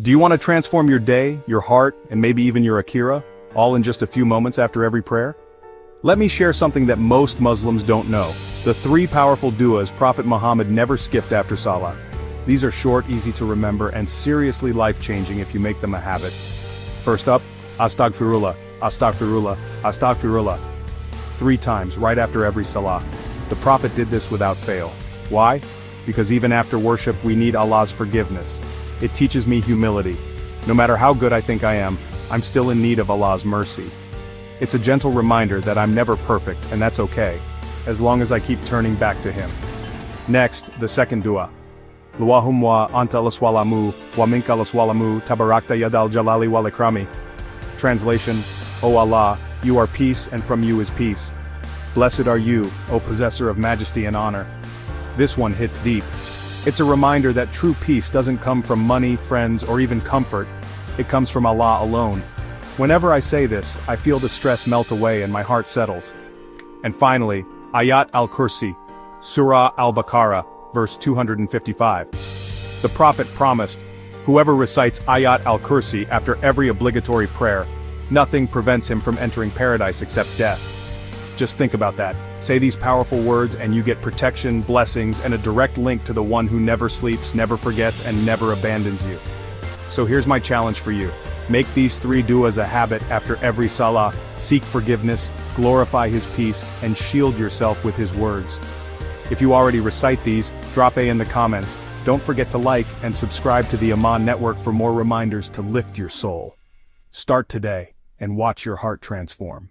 Do you want to transform your day, your heart, and maybe even your akira, all in just a few moments after every prayer? Let me share something that most Muslims don't know. The 3 powerful du'as Prophet Muhammad never skipped after Salah. These are short, easy to remember, and seriously life-changing if you make them a habit. First up, Astaghfirullah, Astaghfirullah, Astaghfirullah. 3 times, right after every Salah. The Prophet did this without fail. Why? Because even after worship we need Allah's forgiveness. It teaches me humility. No matter how good I think I am, I'm still in need of Allah's mercy. It's a gentle reminder that I'm never perfect, and that's okay, as long as I keep turning back to Him. Next, the second dua. Luahumwa anta laswalamu, wa minka laswalamu, tabarakta yadal jalali wal ikrami. Translation, O Allah, you are peace and from you is peace. Blessed are you, O possessor of majesty and honor. This one hits deep. It's a reminder that true peace doesn't come from money, friends, or even comfort. It comes from Allah alone. Whenever I say this, I feel the stress melt away and my heart settles. And finally, Ayat al-Kursi, Surah al-Baqarah, verse 255. The Prophet promised, whoever recites Ayat al-Kursi after every obligatory prayer, nothing prevents him from entering paradise except death. Just think about that. Say these powerful words and you get protection, blessings, and a direct link to the one who never sleeps, never forgets, and never abandons you. So here's my challenge for you. Make these 3 du'as a habit after every salah. Seek forgiveness, glorify His peace, and shield yourself with His words. If you already recite these, drop A in the comments. Don't forget to like and subscribe to the Imaan network for more reminders to lift your soul. Start today and watch your heart transform.